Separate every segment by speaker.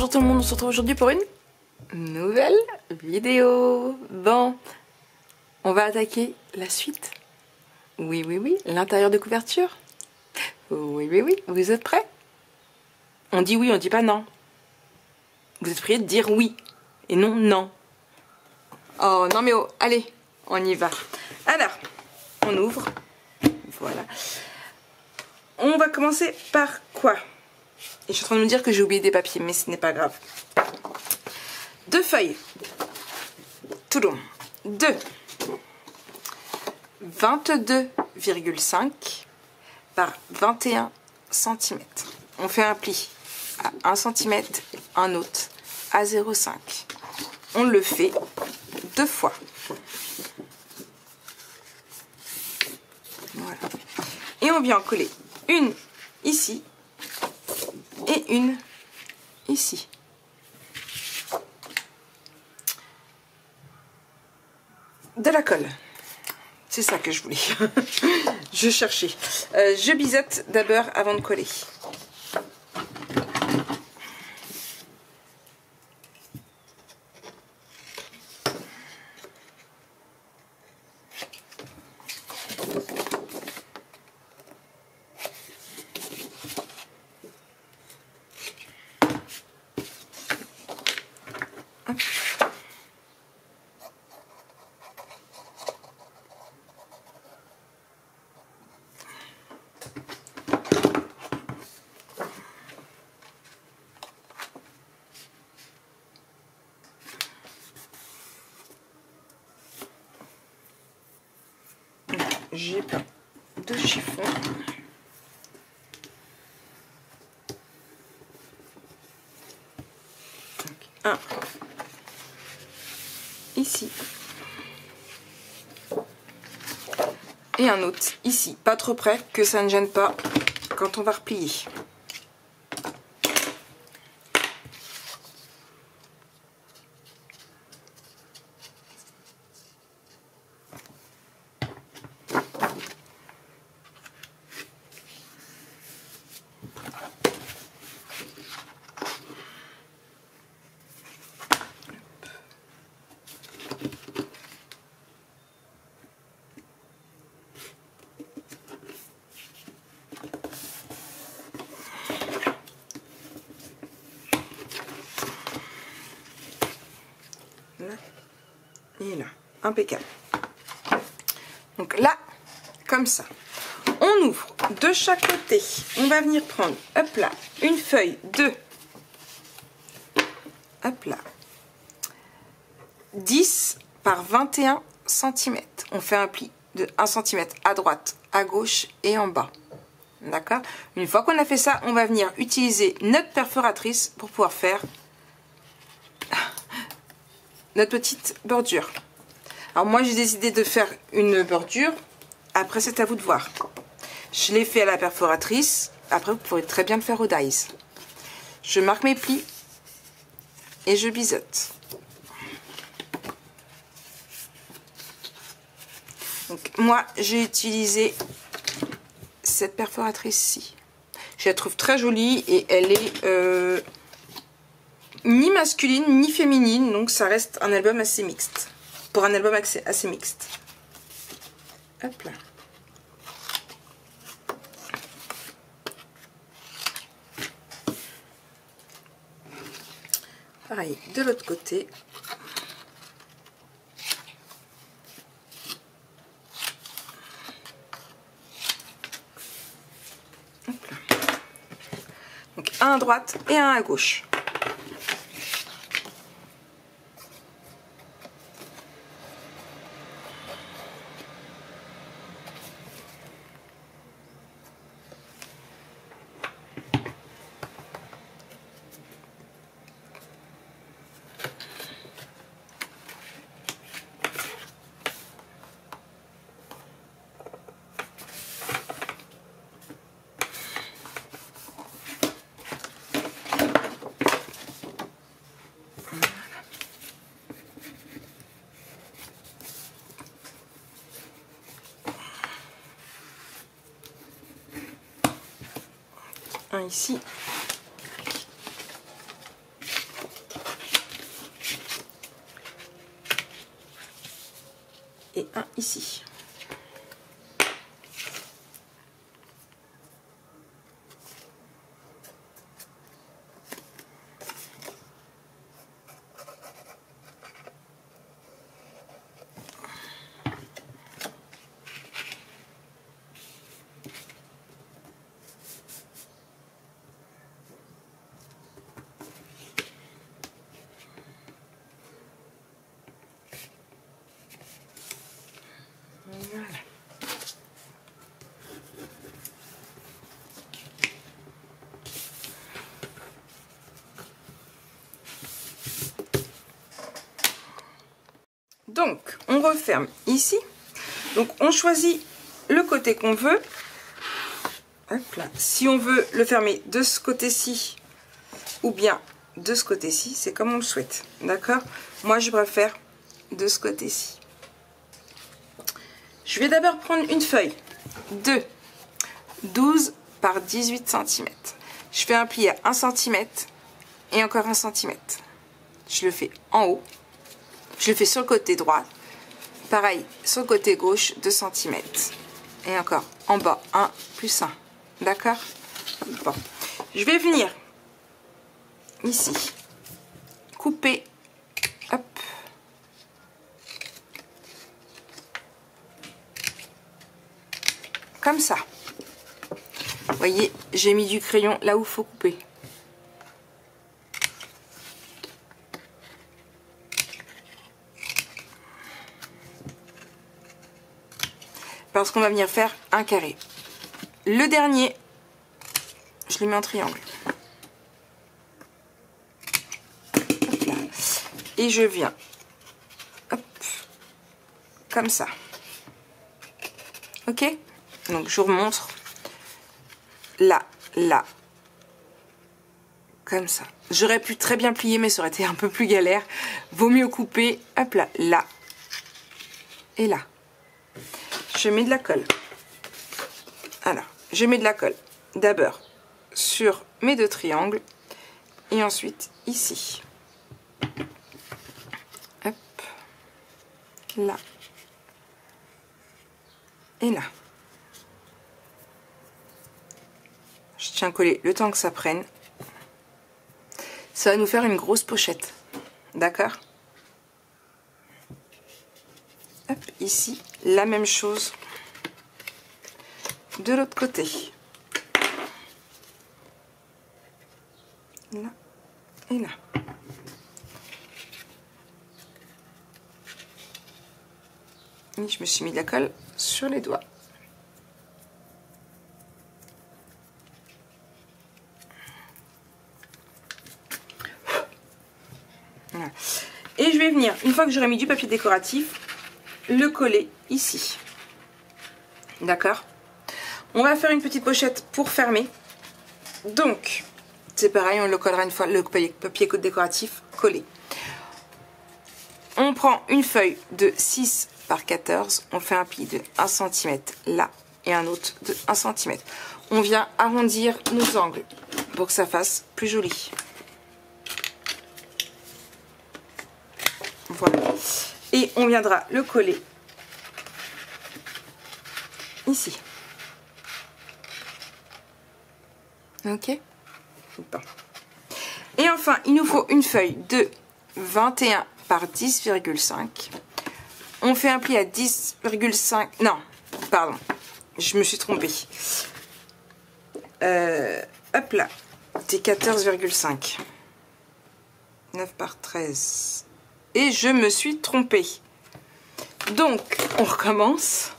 Speaker 1: Bonjour tout le monde, on se retrouve aujourd'hui pour une nouvelle vidéo. Bon, on va attaquer la suite. Oui, l'intérieur de couverture. Oui, vous êtes prêts? On dit oui, on dit pas non. Vous êtes priés de dire oui et non non. Oh non mais oh, allez, on y va. Alors, on ouvre. Voilà. On va commencer par quoi? Et je suis en train de me dire que j'ai oublié des papiers, mais ce n'est pas grave. 2 feuilles. Touloum. 2. 22,5 par 21 cm. On fait un pli à 1 cm, un autre à 0,5. On le fait 2 fois. Voilà. Et on vient en coller une ici et une ici. De la colle. C'est ça que je voulais. Je cherchais. Je biseaute d'abord avant de coller. J'ai plein de chiffons. Donc, un ici et un autre ici, pas trop près que ça ne gêne pas quand on va replier. Là et là, impeccable. Donc là, comme ça, on ouvre de chaque côté. On va venir prendre, hop là, une feuille de, hop là, 10 par 21 cm. On fait un pli de 1 cm à droite, à gauche et en bas. D'accord? Une fois qu'on a fait ça, on va venir utiliser notre perforatrice pour pouvoir faire notre petite bordure. Alors moi j'ai décidé de faire une bordure, après c'est à vous de voir. Je l'ai fait à la perforatrice, après vous pourrez très bien le faire au dies. Je marque mes plis et je biseaute. Donc moi j'ai utilisé cette perforatrice-ci. Je la trouve très jolie et elle est ni masculine ni féminine, donc ça reste un album assez mixte. Pour un album assez mixte. Hop là. Pareil, de l'autre côté. Hop là. Donc un à droite et un à gauche. Un ici un ici. Voilà. Donc, on referme ici. Donc, on choisit le côté qu'on veut. Hop là. Si on veut le fermer de ce côté-ci ou bien de ce côté-ci, c'est comme on le souhaite. D'accord? Moi, je préfère de ce côté-ci. Je vais d'abord prendre une feuille de 12 par 18 cm. Je fais un pli à 1 cm et encore 1 cm. Je le fais en haut. Je le fais sur le côté droit. Pareil, sur le côté gauche, 2 cm. Et encore en bas, 1 plus 1. D'accord? Bon. Je vais venir ici, couper. Hop. Comme ça. Vous voyez, j'ai mis du crayon là où il faut couper. Parce qu'on va venir faire un carré. Le dernier, je le mets en triangle. Hop là. Et je viens, hop, comme ça. Ok? Donc je vous remontre. Là, là. Comme ça. J'aurais pu très bien plier, mais ça aurait été un peu plus galère. Vaut mieux couper, hop là, là. Et là. Je mets de la colle. Alors, je mets de la colle d'abord sur mes 2 triangles et ensuite ici. Hop. Là. Et là. Je tiens à coller le temps que ça prenne. Ça va nous faire une grosse pochette. D'accord? Hop, ici, la même chose de l'autre côté. Là et là. Et je me suis mis de la colle sur les doigts. Voilà. Et je vais venir, une fois que j'aurai mis du papier décoratif, le coller ici. D'accord? On va faire une petite pochette pour fermer. Donc, c'est pareil, on le collera une fois, le papier décoratif collé. On prend une feuille de 6 par 14, on fait un pli de 1 cm là et un autre de 1 cm. On vient arrondir nos angles pour que ça fasse plus joli. Voilà. Et on viendra le coller ici. Ok? Bon. Et enfin, il nous faut une feuille de 21 par 10,5. On fait un pli à 10,5. Non, pardon, je me suis trompée. Hop là, c'est 14,5. 9 par 13. Et je me suis trompée. Donc, on recommence.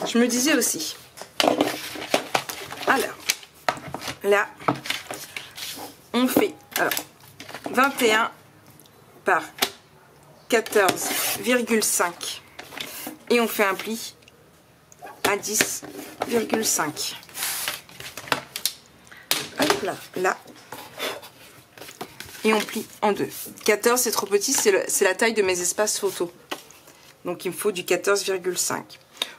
Speaker 1: Je me disais aussi. Alors, là, on fait 21 par 14,5 et on fait un pli à 10,5. Hop là, là. Et on plie en deux. 14 c'est trop petit, c'est la taille de mes espaces photos. Donc il me faut du 14,5.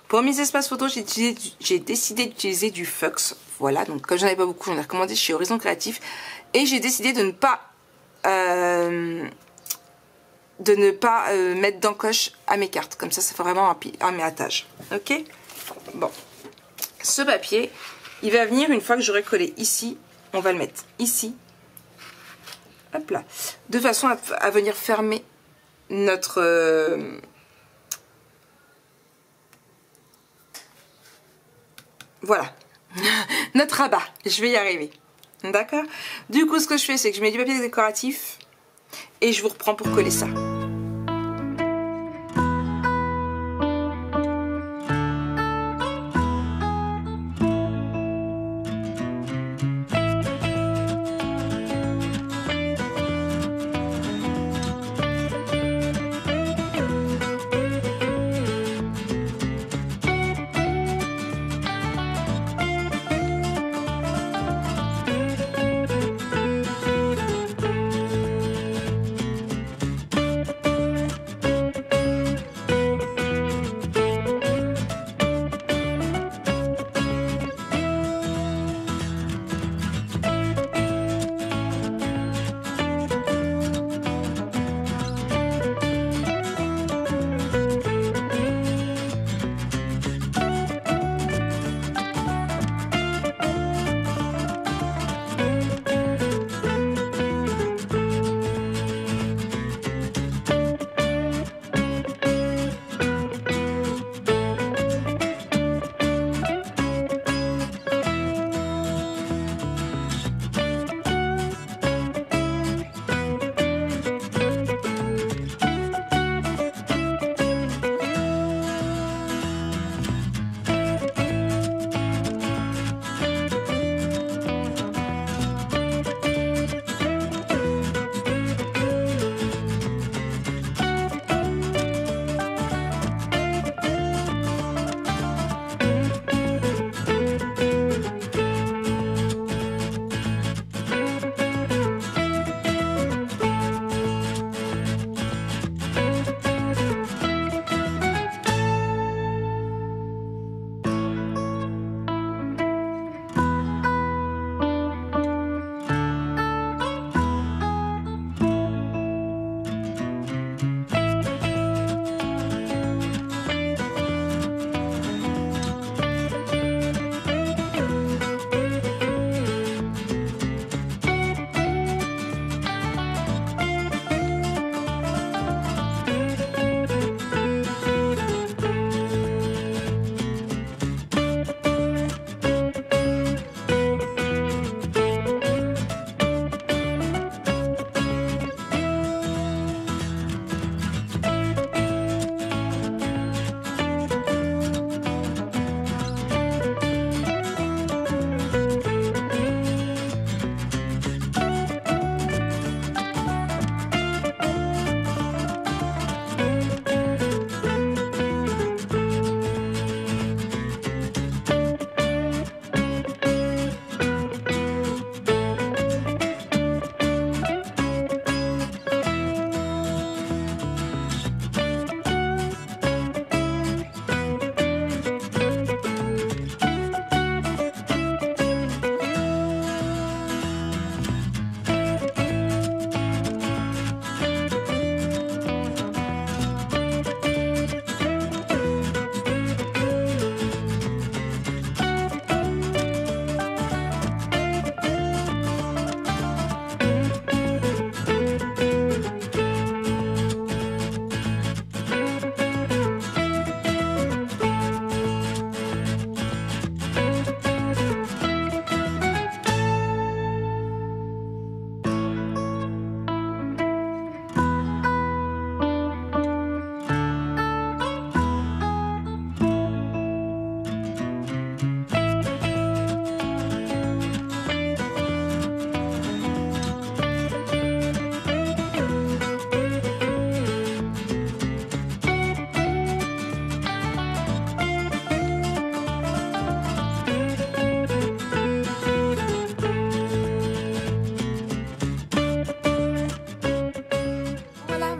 Speaker 1: Pour mes espaces photos, j'ai décidé d'utiliser du Fux. Voilà, donc comme j'en avais pas beaucoup, j'en ai recommandé chez Horizon Créatif. Et j'ai décidé de ne pas de ne pas mettre d'encoche à mes cartes. Comme ça fait vraiment un méatage. Ok? Bon. Ce papier, il va venir une fois que j'aurai collé ici. On va le mettre ici. Hop là. De façon à venir fermer notre... voilà. Notre rabat. Je vais y arriver. D'accord? Du coup, ce que je fais, c'est que je mets du papier décoratif et je vous reprends pour coller ça.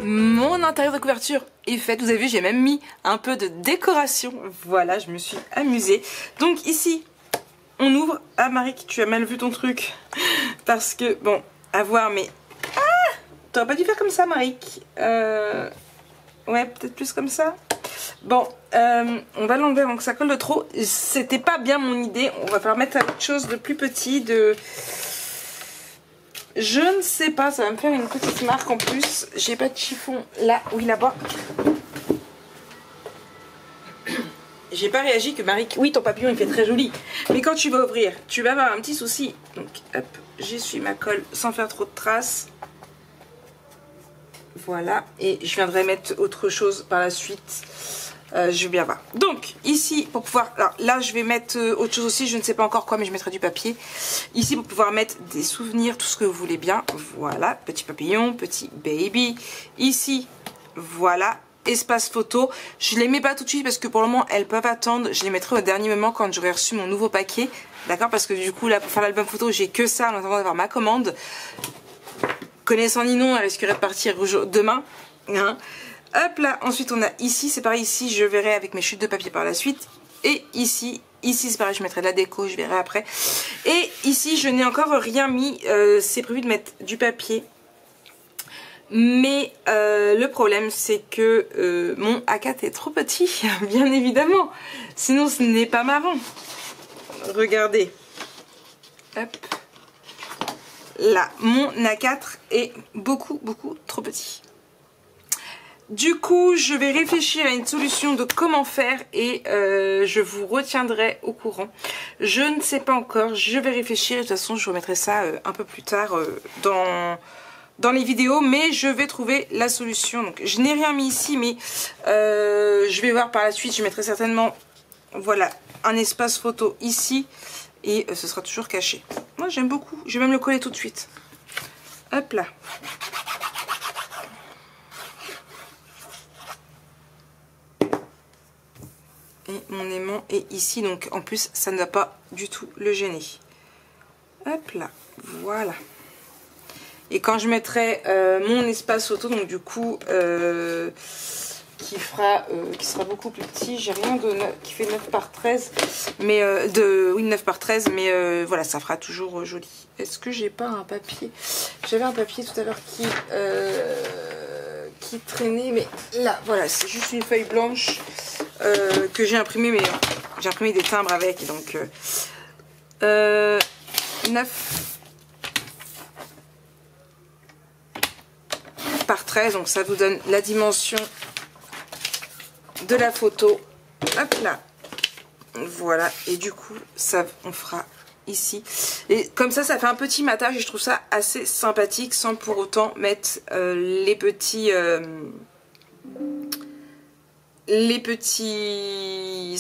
Speaker 1: Mon intérieur de couverture est fait. Vous avez vu, j'ai même mis un peu de décoration. Voilà, je me suis amusée. Donc ici, on ouvre. Ah Marie, tu as mal vu ton truc. Parce que, bon, à voir, mais... Ah,
Speaker 2: t'aurais pas dû faire comme ça, Marik. Ouais, peut-être plus comme ça. Bon, on va l'enlever avant que ça colle de trop. C'était pas bien mon idée. On va falloir mettre autre chose de plus petit, de... Je ne sais pas, ça va me faire une petite marque en plus. J'ai pas de chiffon là, oui là-bas. J'ai pas réagi que Marie... Oui, ton papillon il fait très joli. Mais quand tu vas ouvrir, tu vas avoir un petit souci. Donc hop, j'essuie ma colle sans faire trop de traces. Voilà, et je viendrai mettre autre chose par la suite. Je vais bien voir. Donc ici pour pouvoir... Alors là je vais mettre autre chose aussi, je ne sais pas encore quoi, mais je mettrai du papier. Ici pour pouvoir mettre des souvenirs, tout ce que vous voulez bien. Voilà, petit papillon, petit baby. Ici, voilà, espace photo. Je les mets pas tout de suite parce que pour le moment elles peuvent attendre. Je les mettrai au dernier moment quand j'aurai reçu mon nouveau paquet. D'accord, parce que du coup là pour faire l'album photo j'ai que ça en attendant d'avoir ma commande. Connaissant Ninon, elle risquerait de partir demain. Hein. Hop là, ensuite on a ici, c'est pareil, ici je verrai avec mes chutes de papier par la suite. Et ici c'est pareil, je mettrai de la déco, je verrai après. Et ici je n'ai encore rien mis, c'est prévu de mettre du papier. Mais le problème c'est que mon A4 est trop petit, bien évidemment. Sinon ce n'est pas marrant. Regardez. Hop. Là, mon A4 est beaucoup trop petit. Du coup, je vais réfléchir à une solution de comment faire et je vous retiendrai au courant. Je ne sais pas encore, je vais réfléchir et de toute façon je vous remettrai ça un peu plus tard dans les vidéos, mais je vais trouver la solution. Donc je n'ai rien mis ici, mais je vais voir par la suite, je mettrai certainement, voilà, un espace photo ici et ce sera toujours caché. Moi j'aime beaucoup, je vais même le coller tout de suite. Hop là. Et mon aimant est ici, donc en plus ça ne va pas du tout le gêner. Hop là, voilà. Et quand je mettrai mon espace photo, donc du coup qui sera beaucoup plus petit, j'ai rien de qui fait 9 par 13, mais oui 9 par 13, mais voilà, ça fera toujours joli. Est-ce que j'ai pas un papier? J'avais un papier tout à l'heure qui traînait, mais là voilà, c'est juste une feuille blanche que j'ai imprimé, mais j'ai imprimé des timbres avec, donc 9 par 13, donc ça vous donne la dimension de la photo. Hop là, voilà, et du coup ça on fera ici, et comme ça ça fait un petit matage et je trouve ça assez sympathique sans pour autant mettre les petits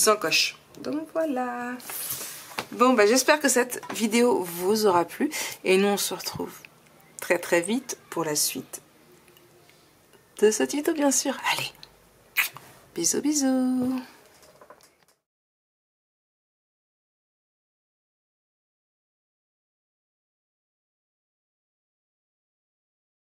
Speaker 2: encoches. Donc voilà. Bon bah j'espère que cette vidéo vous aura plu et nous on se retrouve très vite pour la suite de ce tuto bien sûr. Allez, bisous bisous.